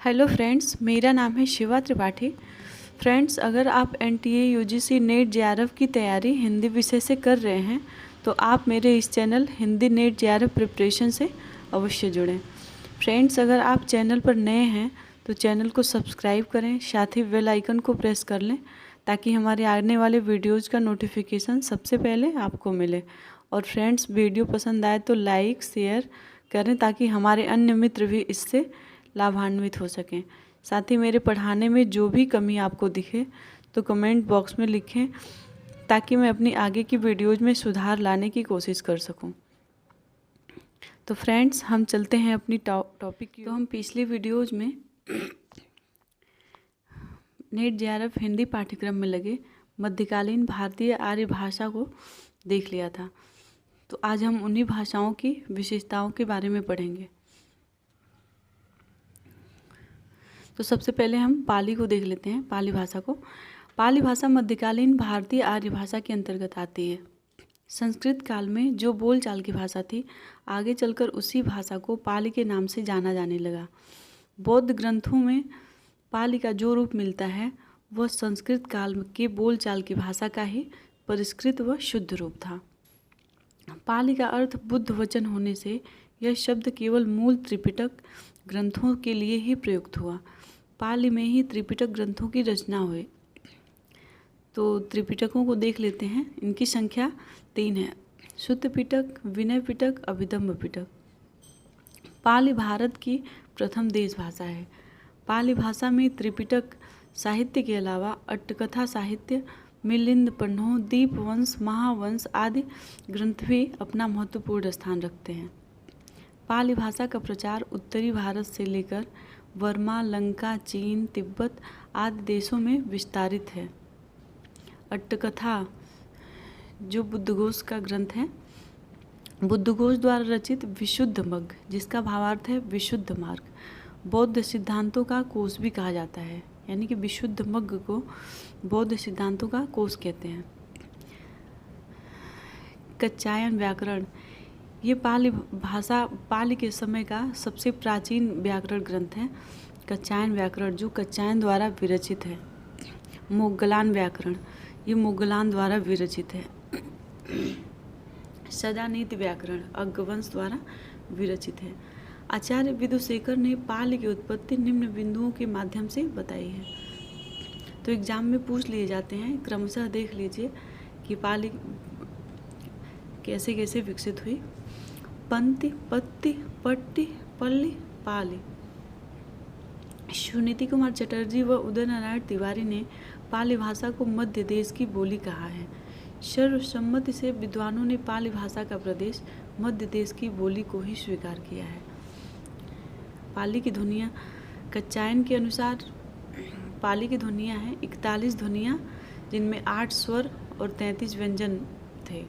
Hello friends, मेरा नाम है शिवा त्रिपाठी। फ्रेंड्स, अगर आप एनटीए यूजीसी नेट जेआरएफ की तैयारी हिंदी विषय से कर रहे हैं तो आप मेरे इस channel Hindi net JRF preparation से अवश्य जुड़ें। फ्रेंड्स, अगर आप चैनल पर नए हैं तो चैनल को सब्सक्राइब करें, साथ ही बेल आइकन को प्रेस कर लें ताकि हमारे आने वाले वीडियोज़ का नोटिफिकेशन सबसे पहले आपको मिले। और फ्रेंड्स, वीडियो पसंद आए तो लाइक शेयर करें ताकि हमारे अन्य मित्र भी इससे लाभान्वित हो सकें। साथ ही मेरे पढ़ाने में जो भी कमी आपको दिखे तो कमेंट बॉक्स में लिखें ताकि मैं अपनी आगे की वीडियोज़ में सुधार लाने की कोशिश कर सकूं। तो फ्रेंड्स, हम चलते हैं अपनी टॉपिक की। तो हम पिछली वीडियोज़ में नेट जेआरएफ हिंदी पाठ्यक्रम में लगे मध्यकालीन भारतीय आर्य भाषा को देख लिया था। तो आज हम उन्हीं भाषाओं की विशेषताओं के बारे में पढ़ेंगे। तो सबसे पहले हम पाली को देख लेते हैं, पाली भाषा को। पाली भाषा मध्यकालीन भारतीय आर्य भाषा के अंतर्गत आती है। संस्कृत काल में जो बोलचाल की भाषा थी, आगे चलकर उसी भाषा को पाली के नाम से जाना जाने लगा। बौद्ध ग्रंथों में पाली का जो रूप मिलता है वह संस्कृत काल के बोलचाल की भाषा का ही परिष्कृत व शुद्ध रूप था। पाली का अर्थ बुद्ध वचन होने से यह शब्द केवल मूल त्रिपिटक ग्रंथों के लिए ही प्रयुक्त हुआ। पाली में ही त्रिपिटक ग्रंथों की रचना हुई। तो त्रिपिटकों को देख लेते हैं। इनकी संख्या 3 है: शुद्ध पिटक, विनय पिटक, अभिधम्म पिटक। पाली भारत की प्रथम देश भाषा है। पाली भाषा में त्रिपिटक साहित्य के अलावा अट्टकथा साहित्य, मिलिंद, पन्नों, दीपवंश, महावंश आदि ग्रंथ भी अपना महत्वपूर्ण स्थान रखते हैं। पाली भाषा का प्रचार उत्तरी भारत से लेकर बर्मा, लंका, चीन, तिब्बत आदि देशों में विस्तारित है। अट्टकथा जो बुद्धघोष का ग्रंथ है, बुद्धघोष द्वारा रचित विशुद्ध मग्ग, जिसका भावार्थ है विशुद्ध मार्ग, बौद्ध सिद्धांतों का कोश भी कहा जाता है। यानी कि विशुद्ध मग्ग को बौद्ध सिद्धांतों का कोश कहते हैं। कच्चायन व्याकरण, ये पाली के समय का सबसे प्राचीन व्याकरण ग्रंथ है। कच्चायन व्याकरण जो कच्चायन द्वारा विरचित है। मोगलान व्याकरण, ये मोगलान द्वारा विरचित है। सदानीति व्याकरण अग्गवंश द्वारा विरचित है। आचार्य विदुशेखर ने पाली की उत्पत्ति निम्न बिंदुओं के माध्यम से बताई है। तो एग्जाम में पूछ लिए जाते हैं, क्रमशः देख लीजिए कि पाली कैसे कैसे विकसित हुई। पंक्ति, पत्ती, पट्टी, पल्ली, पाली। सुनीति कुमार चटर्जी व उदय नारायण तिवारी ने पाली भाषा को मध्य देश की बोली कहा है। सर्वसम्मति से विद्वानों ने पाली भाषा का प्रदेश मध्य देश की बोली को ही स्वीकार किया है। पाली की ध्वनियाँ, कच्चायन के अनुसार पाली की ध्वनियाँ हैं 41 ध्वनियाँ, जिनमें 8 स्वर और 33 व्यंजन थे।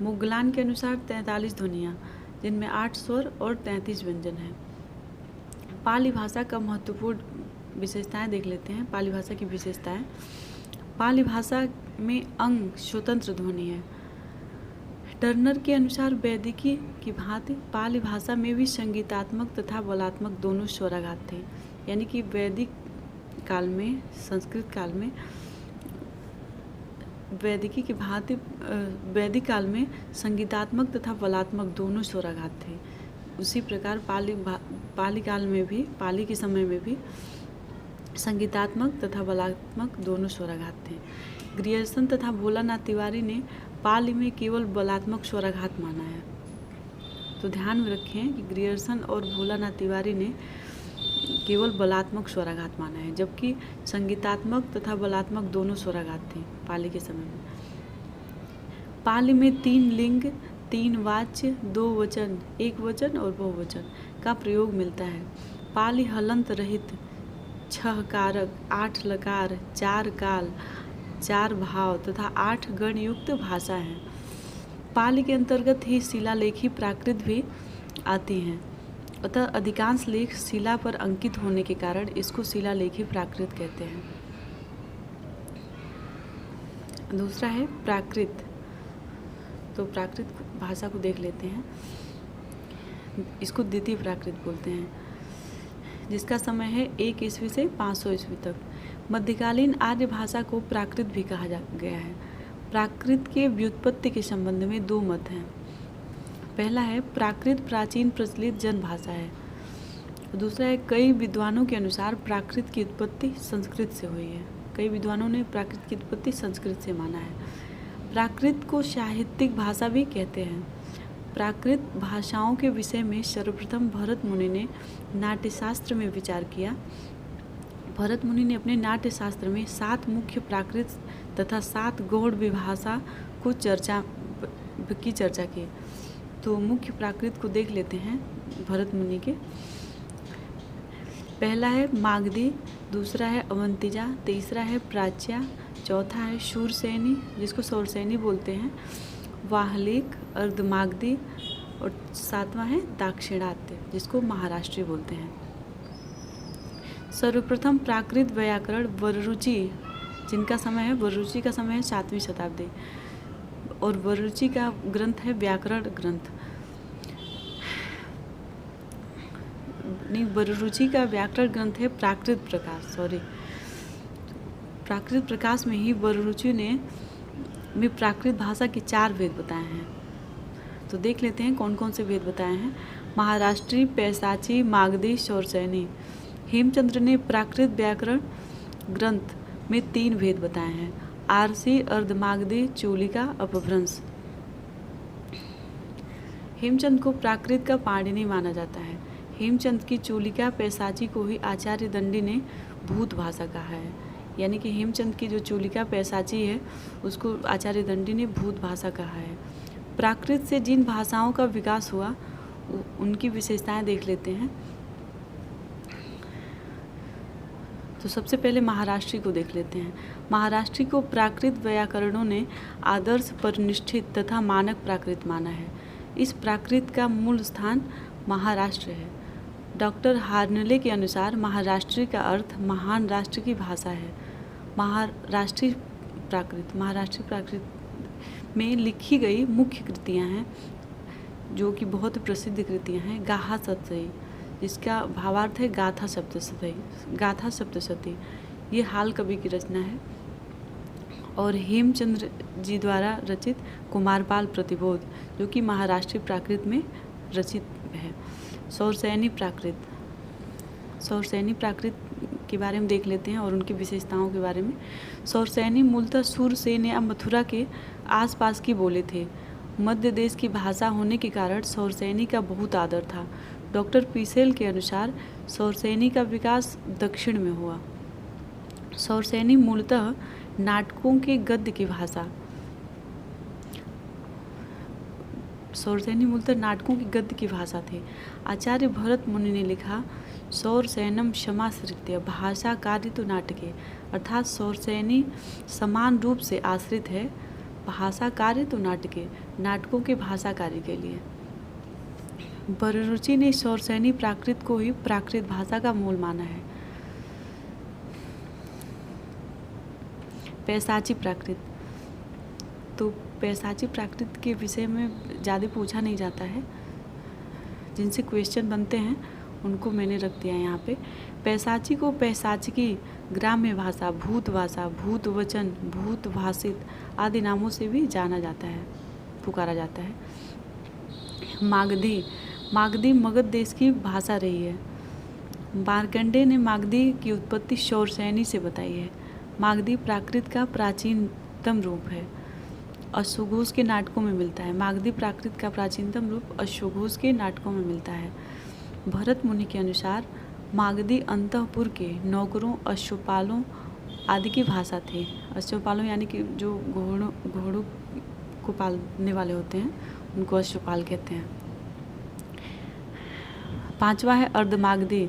मुगलान के अनुसार 43 ध्वनियाँ, जिनमें 8 स्वर और 33 व्यंजन हैं। पाली भाषा का महत्वपूर्ण विशेषताएं देख लेते हैं। पाली भाषा की विशेषताएं: पाली भाषा में अंग स्वतंत्र ध्वनि है। टर्नर के अनुसार वैदिकी की भांति पाली भाषा में भी संगीतात्मक तथा बलात्मक दोनों स्वराघात थे। यानी कि वैदिक काल में, संस्कृत काल में वैदिकी की भांति वैदिक काल में संगीतात्मक तथा बलात्मक दोनों स्वराघात थे। उसी प्रकार पाली काल में भी, पाली के समय में भी संगीतात्मक तथा बलात्मक दोनों स्वराघात थे। ग्रियर्सन तथा भोलानाथ तिवारी ने पाली में केवल बलात्मक स्वराघात माना है। तो ध्यान में रखें कि ग्रियर्सन और भोलानाथ तिवारी ने केवल बलात्मक स्वराघात माना है, जबकि संगीतात्मक तथा बलात्मक दोनों स्वराघात थे पाली के समय में। पाली में 3 लिंग, 3 वाच्य, 2 वचन, 1 वचन और बहुवचन का प्रयोग मिलता है। पाली हलंत रहित, 6 कारक, 8 लकार, 4 काल, 4 भाव तथा 8 गण युक्त भाषा है। पाली के अंतर्गत ही शिलालेखी प्राकृत भी आती हैं। अतः अधिकांश लेख शिला पर अंकित होने के कारण इसको शिलालेखी प्राकृत कहते हैं। दूसरा है प्राकृत। तो प्राकृत भाषा को देख लेते हैं। इसको द्वितीय प्राकृत बोलते हैं। जिसका समय है 1 ईस्वी से 500 ईस्वी तक। मध्यकालीन आर्य भाषा को प्राकृत भी कहा गया है। प्राकृत के व्युत्पत्ति के संबंध में दो मत हैं। पहला है प्राकृत प्राचीन प्रचलित जन भाषा है। दूसरा है कई विद्वानों के अनुसार प्राकृत की उत्पत्ति संस्कृत से हुई है। कई विद्वानों ने प्राकृत की उत्पत्ति संस्कृत से माना है। प्राकृत को साहित्यिक भाषा भी कहते हैं। प्राकृत भाषाओं के विषय में सर्वप्रथम भरत मुनि ने नाट्यशास्त्र में विचार किया। भरत मुनि ने अपने नाट्यशास्त्र में 7 मुख्य प्राकृत तथा 7 गौड़ विभाषा को चर्चा की। तो मुख्य प्राकृत को देख लेते हैं भरत मुनि के। पहला है मागधी, दूसरा है अवंतिजा, तीसरा है प्राच्या, चौथा है शूरसेनी जिसको सौरसेनी बोलते हैं, वाहलिक, अर्धमागधी और 7वां है दाक्षिणात्य जिसको महाराष्ट्री बोलते हैं। सर्वप्रथम प्राकृत व्याकरण वररुचि जिनका समय है, वररुचि का समय है 7वीं शताब्दी और वररुचि का ग्रंथ है व्याकरण ग्रंथ। वररुचि का व्याकरण ग्रंथ है प्राकृत प्रकाश। प्राकृत प्रकाश में ही वररुचि में प्राकृत भाषा के 4 वेद बताए हैं। तो देख लेते हैं कौन कौन से वेद बताए हैं। महाराष्ट्री, पैसाची, मागधी, सौरसेनी। हेमचंद्र ने प्राकृत व्याकरण ग्रंथ में 3 वेद बताए हैं, आरसी, अर्धमागधी, चूलिका, अपभ्रंश। हेमचंद को प्राकृत का पाणिनि माना जाता है। हेमचंद की चूलिका पैसाची को ही आचार्य दंडी ने भूत भाषा कहा है। यानी कि हेमचंद की जो चूलिका पैसाची है उसको आचार्य दंडी ने भूत भाषा कहा है। प्राकृत से जिन भाषाओं का विकास हुआ उनकी विशेषताएं देख लेते हैं। तो सबसे पहले महाराष्ट्री को देख लेते हैं। महाराष्ट्री को प्राकृत व्याकरणों ने आदर्श, परिनिष्ठित तथा मानक प्राकृत माना है। इस प्राकृत का मूल स्थान महाराष्ट्र है। डॉक्टर हार्नले के अनुसार महाराष्ट्री का अर्थ महान राष्ट्र की भाषा है। महाराष्ट्री प्राकृत में लिखी गई मुख्य कृतियां हैं जो कि बहुत प्रसिद्ध कृतियां हैं। गाहा सप्तशती जिसका भावार्थ है गाथा सप्तशती, ये हाल कवि की रचना है। और हेमचंद्र जी द्वारा रचित कुमारपाल प्रतिबोध जो कि महाराष्ट्री प्राकृत में रचित है। सौरसेनी प्राकृत के बारे में देख लेते हैं और उनकी विशेषताओं के बारे में। सौरसेनी मूलतः सूरसेन या मथुरा के आसपास की बोले थे। मध्य देश की भाषा होने के कारण सौरसेनी का बहुत आदर था। डॉक्टर पीसेल के अनुसार सौरसेनी का विकास दक्षिण में हुआ। सौरसेनी मूलतः नाटकों के गद्य की भाषा की भाषा थी। आचार्य भरत मुनि ने लिखा सौरसेनम क्षमाश्रित्य भाषा कार्य तो नाटके, अर्थात सौरसेनी समान रूप से आश्रित है भाषा कार्य तो नाटके, नाटकों के भाषा कार्य के लिए। वररुचि ने सौरसेनी प्राकृत को ही प्राकृत भाषा का मूल माना है। पैसाची प्राकृत, तो पैसाची प्राकृत के विषय में ज़्यादा पूछा नहीं जाता है, जिनसे क्वेश्चन बनते हैं उनको मैंने रख दिया यहाँ पे। पैसाची को पैसाचकी, ग्राम्य भाषा, भूत भाषा, भूत वचन, भूत भाषित आदि नामों से भी जाना जाता है, पुकारा जाता है। मागधी मगध देश की भाषा रही है। मार्कंडेय ने मागधी की उत्पत्ति सौरसेनी से बताई है। मागधी प्राकृत का प्राचीनतम रूप है, अश्वघोष के नाटकों में मिलता है। मागधी प्राकृत का प्राचीनतम रूप अश्वघोष के नाटकों में मिलता है। भरत मुनि के अनुसार मागधी अंतःपुर के नौकरों, अश्वपालों आदि की भाषा थी। अश्वपालों यानी कि जो घोड़ों को पालने वाले होते हैं उनको अश्वपाल कहते हैं। 5वां है अर्धमागधी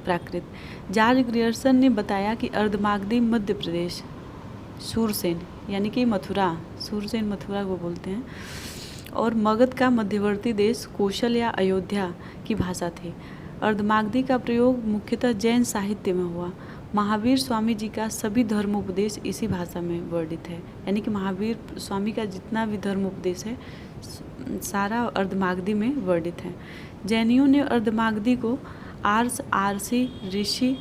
प्राकृत। जॉर्ज ग्रियर्सन ने बताया कि अर्धमागधी मध्य प्रदेश, सूरसेन यानी कि सूरसेन मथुरा को बोलते हैं, और मगध का मध्यवर्ती देश कौशल या अयोध्या की भाषा थी। अर्धमागधी का प्रयोग मुख्यतः जैन साहित्य में हुआ। महावीर स्वामी जी का सभी धर्मोपदेश इसी भाषा में वर्णित है। यानी कि महावीर स्वामी का जितना भी धर्मोपदेश है सारा अर्धमागधी में वर्णित है। जैनियों ने अर्धमागधी को आर्ष, आरसी, ऋषि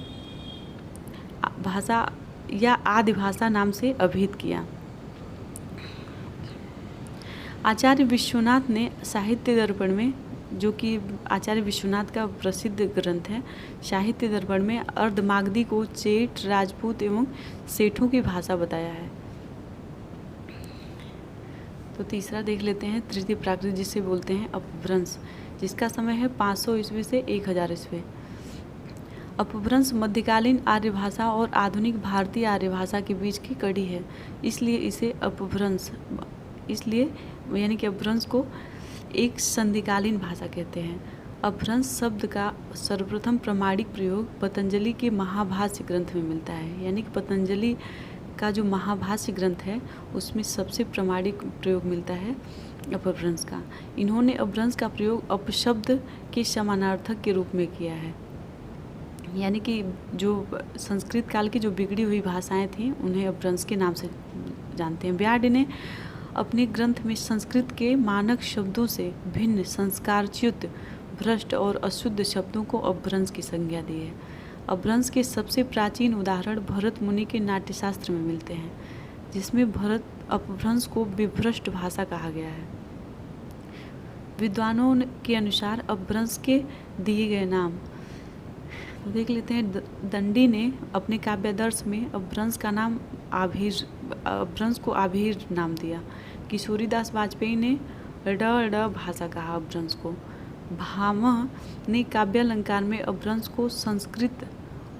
भाषा या आदि भाषा नाम से अभिहित किया। आचार्य विश्वनाथ ने साहित्य दर्पण में, जो कि आचार्य विश्वनाथ का प्रसिद्ध ग्रंथ है, साहित्य दर्पण में अर्धमागधी को चेट, राजपूत एवं सेठों की भाषा बताया है। तो तीसरा देख लेते हैं तृतीय प्राकृत, जिसे बोलते हैं अपभ्रंश, जिसका समय है 500 ईस्वी से 1000 ईस्वी। अपभ्रंश मध्यकालीन आर्य भाषा और आधुनिक भारतीय आर्य भाषा के बीच की कड़ी है, इसलिए इसे अपभ्रंश, इसलिए यानी कि अपभ्रंश को एक संधिकालीन भाषा कहते हैं। अपभ्रंश शब्द का सर्वप्रथम प्रमाणिक प्रयोग पतंजलि के महाभाष्य ग्रंथ में मिलता है, यानी कि पतंजलि का जो महाभाष्य ग्रंथ है उसमें सबसे प्रमाणिक प्रयोग मिलता है अपभ्रंश का। इन्होंने अपभ्रंश का प्रयोग अपशब्द के समानार्थक के रूप में किया है, यानी कि जो संस्कृत काल की जो बिगड़ी हुई भाषाएं थीं उन्हें अपभ्रंश के नाम से जानते हैं। ब्याड ने अपने ग्रंथ में संस्कृत के मानक शब्दों से भिन्न संस्कारच्युत, भ्रष्ट और अशुद्ध शब्दों को अपभ्रंश की संज्ञा दी है। अपभ्रंश के सबसे प्राचीन उदाहरण भरत मुनि के नाट्यशास्त्र में मिलते हैं, जिसमें भरत अपभ्रंश को विभ्रष्ट भाषा कहा गया है। विद्वानों के अनुसार अपभ्रंश के दिए गए नाम देख लेते हैं। दंडी ने अपने काव्यादर्श में अपभ्रंश को आभीर नाम दिया। किशोरीदास वाजपेयी ने ड भाषा कहा अपभ्रंश को। भामह ने काव्यालंकार में अपभ्रंश को संस्कृत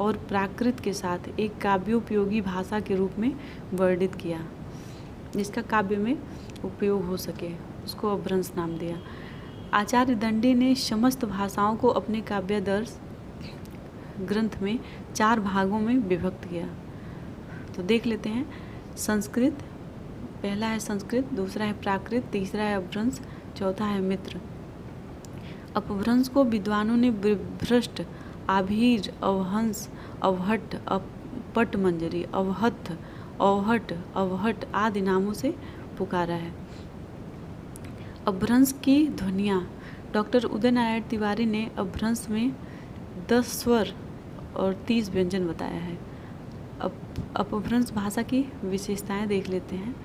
और प्राकृत के साथ एक काव्योपयोगी भाषा के रूप में वर्णित किया, जिसका काव्य में उपयोग हो सके, उसको अपभ्रंश नाम दिया। आचार्य दंडी ने समस्त भाषाओं को अपने काव्यादर्श ग्रंथ में 4 भागों में विभक्त किया। तो देख लेते हैं। संस्कृत, पहला है संस्कृत, दूसरा है प्राकृत, तीसरा है अपभ्रंश, चौथा है मित्र। अपभ्रंश को विद्वानों ने विभ्रष्ट, आभीर, अवहंस, अवहट, पटमंजरी, अवहत्थ, अवहट, अवहट आदि नामों से पुकारा है। अपभ्रंश की ध्वनियाँ। डॉक्टर उदय नारायण तिवारी ने अपभ्रंश में 10 स्वर और 30 व्यंजन बताया है। अपभ्रंश भाषा की विशेषताएं देख लेते हैं।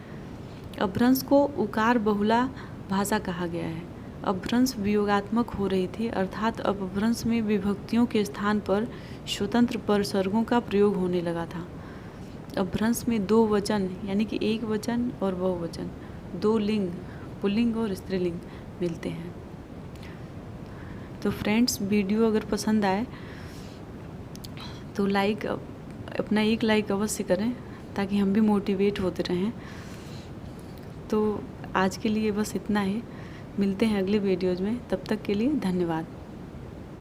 अपभ्रंश को उकार बहुला भाषा कहा गया है। अपभ्रंश वियोगात्मक हो रही थी, अर्थात अपभ्रंश में विभक्तियों के स्थान पर स्वतंत्र परसर्गों का प्रयोग होने लगा था। अपभ्रंश में 2 वचन यानी कि एक वचन और बहुवचन, 2 लिंग, पुल्लिंग और स्त्रीलिंग मिलते हैं। तो फ्रेंड्स, वीडियो अगर पसंद आए तो अपना एक लाइक अवश्य करें, ताकि हम भी मोटिवेट होते रहें। तो आज के लिए बस इतना ही, मिलते हैं अगले वीडियोज़ में, तब तक के लिए धन्यवाद।